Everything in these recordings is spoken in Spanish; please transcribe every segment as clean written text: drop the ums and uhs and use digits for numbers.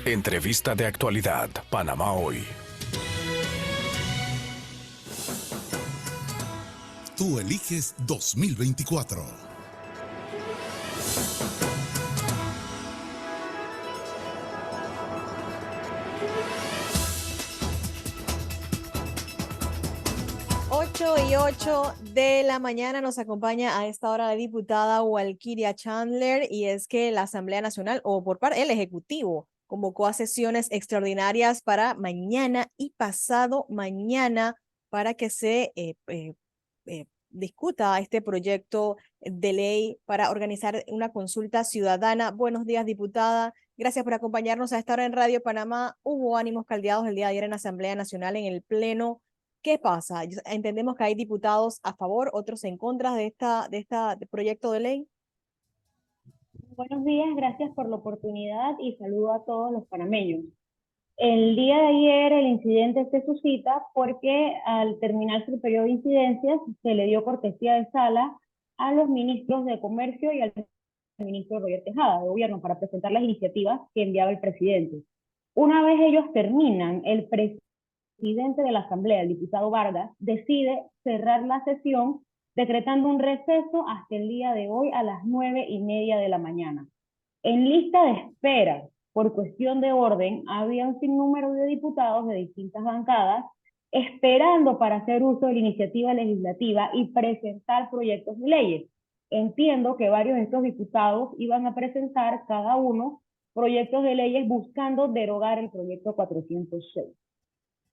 Entrevista de actualidad, Panamá Hoy. Tú eliges 2024. Ocho y 8 de la mañana nos acompaña a esta hora la diputada Walkiria Chandler, y es que la Asamblea Nacional, o por parte del Ejecutivo, convocó a sesiones extraordinarias para mañana y pasado mañana para que se discuta este proyecto de ley para organizar una consulta ciudadana. Buenos días, diputada. Gracias por acompañarnos a esta hora en Radio Panamá. Hubo ánimos caldeados el día de ayer en la Asamblea Nacional en el Pleno. ¿Qué pasa? Entendemos que hay diputados a favor, otros en contra de este proyecto de ley. Buenos días, gracias por la oportunidad y saludo a todos los panameños. El día de ayer el incidente se suscita porque al terminarse el periodo de incidencias se le dio cortesía de sala a los ministros de Comercio y al ministro Roger Tejada de Gobierno para presentar las iniciativas que enviaba el presidente. Una vez ellos terminan, el presidente de la Asamblea, el diputado Vargas, decide cerrar la sesión decretando un receso hasta el día de hoy a las 9:30 de la mañana. En lista de espera, por cuestión de orden, había un sinnúmero de diputados de distintas bancadas esperando para hacer uso de la iniciativa legislativa y presentar proyectos de leyes. Entiendo que varios de estos diputados iban a presentar cada uno proyectos de leyes buscando derogar el proyecto 406.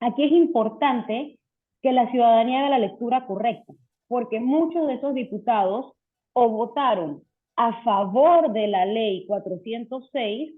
Aquí es importante que la ciudadanía haga la lectura correcta, porque muchos de esos diputados o votaron a favor de la ley 406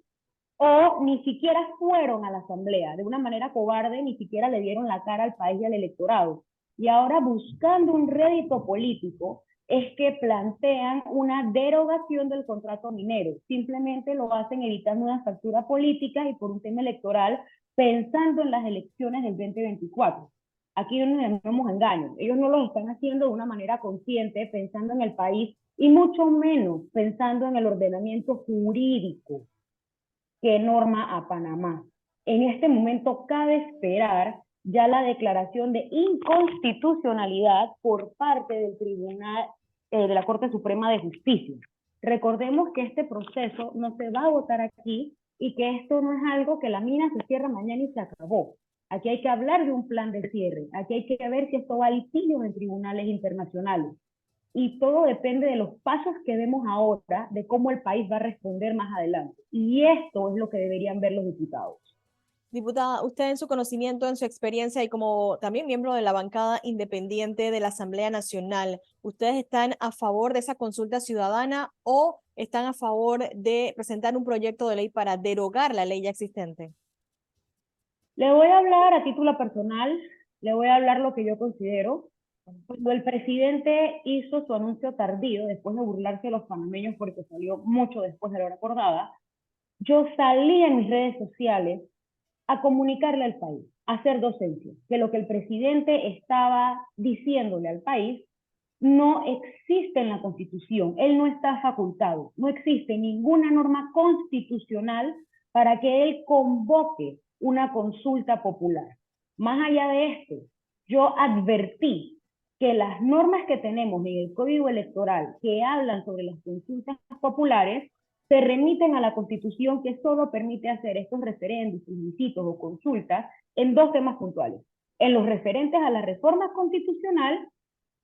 o ni siquiera fueron a la asamblea. De una manera cobarde, ni siquiera le dieron la cara al país y al electorado. Y ahora, buscando un rédito político, es que plantean una derogación del contrato minero. Simplemente lo hacen evitando una factura política y por un tema electoral, pensando en las elecciones del 2024. Aquí no nos damos engaños. Ellos no lo están haciendo de una manera consciente, pensando en el país y mucho menos pensando en el ordenamiento jurídico que norma a Panamá. En este momento cabe esperar ya la declaración de inconstitucionalidad por parte del Tribunal de la Corte Suprema de Justicia. Recordemos que este proceso no se va a votar aquí y que esto no es algo que la mina se cierra mañana y se acabó. Aquí hay que hablar de un plan de cierre, aquí hay que ver si esto va a litigios en tribunales internacionales. Y todo depende de los pasos que vemos ahora, de cómo el país va a responder más adelante. Y esto es lo que deberían ver los diputados. Diputada, usted en su conocimiento, en su experiencia y como también miembro de la bancada independiente de la Asamblea Nacional, ¿ustedes están a favor de esa consulta ciudadana o están a favor de presentar un proyecto de ley para derogar la ley ya existente? Le voy a hablar a título personal, le voy a hablar lo que yo considero. Cuando el presidente hizo su anuncio tardío, después de burlarse de los panameños porque salió mucho después de la hora acordada, yo salí en mis redes sociales a comunicarle al país, a hacer docencia, que lo que el presidente estaba diciéndole al país no existe en la Constitución, él no está facultado, no existe ninguna norma constitucional para que él convoque una consulta popular. Más allá de esto, yo advertí que las normas que tenemos en el Código Electoral que hablan sobre las consultas populares se remiten a la Constitución, que solo permite hacer estos referendos, plebiscitos o consultas en dos temas puntuales: en los referentes a la reforma constitucional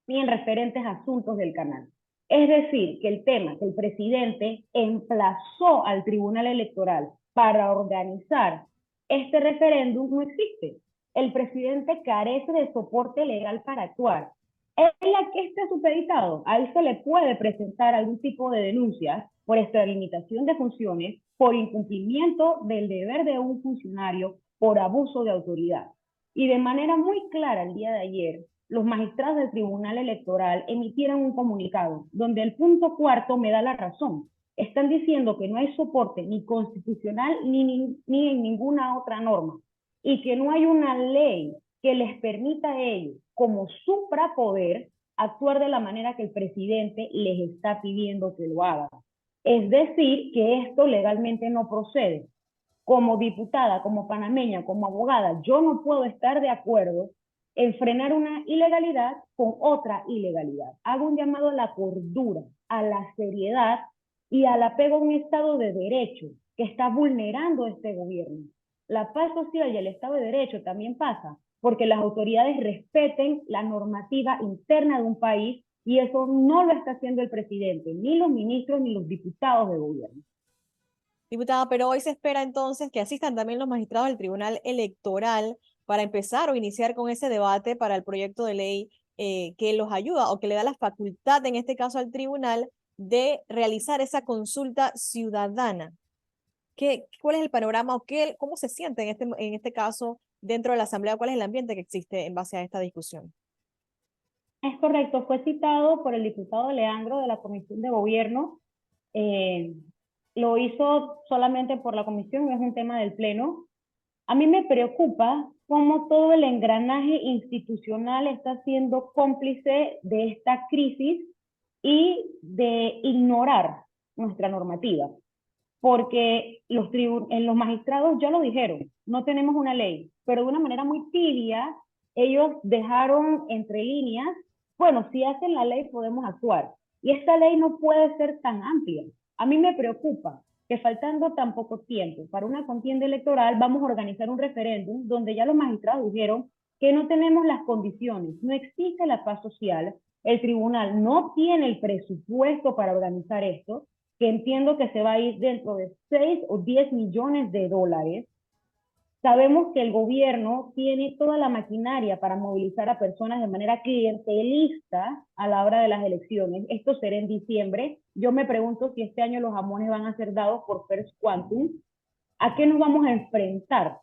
y en referentes a asuntos del canal. Es decir, que el tema que el presidente emplazó al Tribunal Electoral para organizar este referéndum no existe. El presidente carece de soporte legal para actuar. Él aquí está supeditado. A él se le puede presentar algún tipo de denuncia por extralimitación de funciones, por incumplimiento del deber de un funcionario, por abuso de autoridad. Y de manera muy clara el día de ayer, los magistrados del Tribunal Electoral emitieron un comunicado donde el punto cuarto me da la razón. Están diciendo que no hay soporte ni constitucional ni en ninguna otra norma y que no hay una ley que les permita a ellos, como suprapoder, actuar de la manera que el presidente les está pidiendo que lo hagan. Es decir, que esto legalmente no procede. como diputada, como panameña, como abogada, yo no puedo estar de acuerdo en frenar una ilegalidad con otra ilegalidad. Hago un llamado a la cordura, a la seriedad y al apego a un Estado de Derecho que está vulnerando este gobierno. La paz social y el Estado de Derecho también pasa porque las autoridades respeten la normativa interna de un país y eso no lo está haciendo el presidente, ni los ministros, ni los diputados de gobierno. Diputada, pero hoy se espera entonces que asistan también los magistrados del Tribunal Electoral para empezar o iniciar con ese debate para el proyecto de ley que los ayuda o que le da la facultad, en este caso al tribunal, de realizar esa consulta ciudadana. ¿Cuál es el panorama o cómo se siente en este caso dentro de la Asamblea? ¿Cuál es el ambiente que existe en base a esta discusión? Es correcto, fue citado por el diputado Leandro de la Comisión de Gobierno. Eh, lo hizo solamente por la comisión, no es un tema del Pleno. A mí me preocupa cómo todo el engranaje institucional está siendo cómplice de esta crisis y de ignorar nuestra normativa. Porque los magistrados ya lo dijeron, no tenemos una ley, pero de una manera muy tibia, ellos dejaron entre líneas, bueno, si hacen la ley podemos actuar. Y esta ley no puede ser tan amplia. A mí me preocupa que faltando tan poco tiempo para una contienda electoral, vamos a organizar un referéndum donde ya los magistrados dijeron que no tenemos las condiciones, no existe la paz social, el tribunal no tiene el presupuesto para organizar esto, que entiendo que se va a ir dentro de 6 o 10 millones de dólares. Sabemos que el gobierno tiene toda la maquinaria para movilizar a personas de manera clientelista a la hora de las elecciones. Esto será en diciembre. Yo me pregunto si este año los jamones van a ser dados por First Quantum. ¿A qué nos vamos a enfrentar?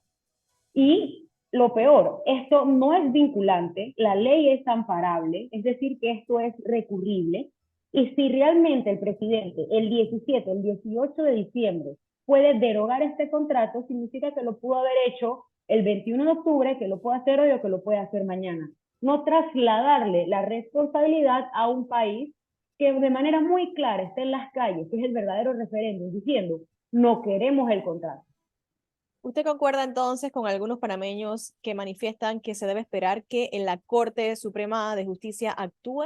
Y lo peor, esto no es vinculante, la ley es amparable, es decir, que esto es recurrible. Y si realmente el presidente el 17, el 18 de diciembre puede derogar este contrato, significa que lo pudo haber hecho el 21 de octubre, que lo puede hacer hoy o que lo puede hacer mañana. No trasladarle la responsabilidad a un país que de manera muy clara está en las calles, que es el verdadero referéndum, diciendo, no queremos el contrato. ¿Usted concuerda entonces con algunos panameños que manifiestan que se debe esperar que en la Corte Suprema de Justicia actúe?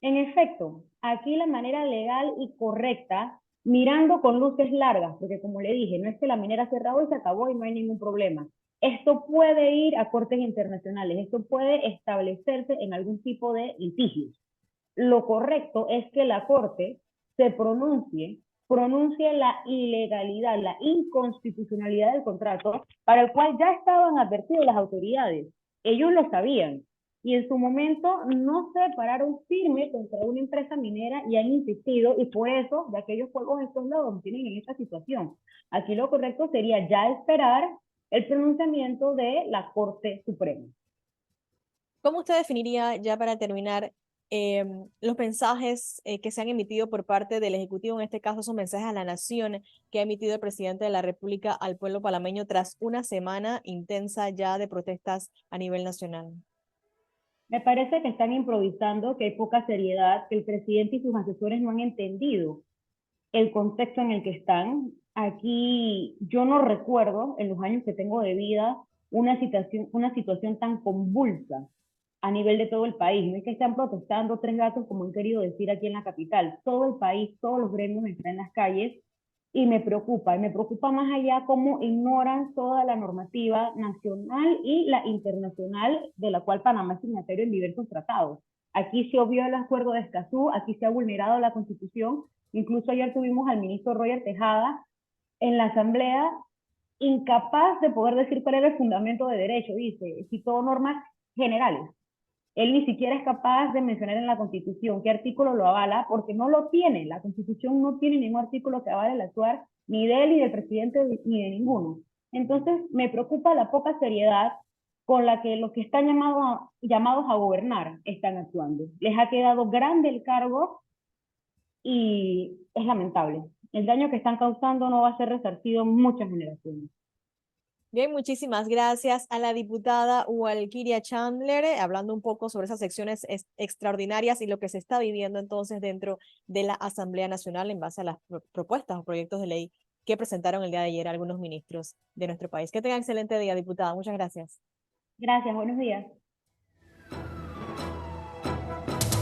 En efecto, aquí la manera legal y correcta, mirando con luces largas, porque como le dije, no es que la minera cerró y se acabó y no hay ningún problema. Esto puede ir a cortes internacionales, esto puede establecerse en algún tipo de litigios. Lo correcto es que la Corte se pronuncie la ilegalidad, la inconstitucionalidad del contrato, para el cual ya estaban advertidos las autoridades. Ellos lo sabían y en su momento no se pararon firme contra una empresa minera y han insistido, y por eso de aquellos fuegos estos lados tienen en esta situación. Aquí lo correcto sería ya esperar el pronunciamiento de la Corte Suprema. ¿Cómo usted definiría, ya para terminar, los mensajes que se han emitido por parte del Ejecutivo, en este caso esos mensajes a la nación que ha emitido el presidente de la República al pueblo panameño tras una semana intensa ya de protestas a nivel nacional? Me parece que están improvisando, que hay poca seriedad, que el presidente y sus asesores no han entendido el contexto en el que están. Aquí yo no recuerdo, en los años que tengo de vida, una situación tan convulsa a nivel de todo el país. No es que están protestando tres gatos, como han querido decir aquí en la capital. Todo el país, todos los gremios están en las calles y me preocupa más allá cómo ignoran toda la normativa nacional y la internacional de la cual Panamá es signatario en diversos tratados. Aquí se obvió el acuerdo de Escazú, aquí se ha vulnerado la Constitución, incluso ayer tuvimos al ministro Roger Tejada en la Asamblea incapaz de poder decir cuál era el fundamento de derecho, dice, citó normas generales. Él ni siquiera es capaz de mencionar en la Constitución qué artículo lo avala, porque no lo tiene. La Constitución no tiene ningún artículo que avale el actuar ni de él, ni del presidente, ni de ninguno. Entonces, me preocupa la poca seriedad con la que los que están llamados a gobernar están actuando. Les ha quedado grande el cargo y es lamentable. El daño que están causando no va a ser resarcido en muchas generaciones. Bien, muchísimas gracias a la diputada Walkiria Chandler, hablando un poco sobre esas secciones extraordinarias y lo que se está viviendo entonces dentro de la Asamblea Nacional en base a las propuestas o proyectos de ley que presentaron el día de ayer algunos ministros de nuestro país. Que tengan excelente día, diputada. Muchas gracias. Gracias, buenos días.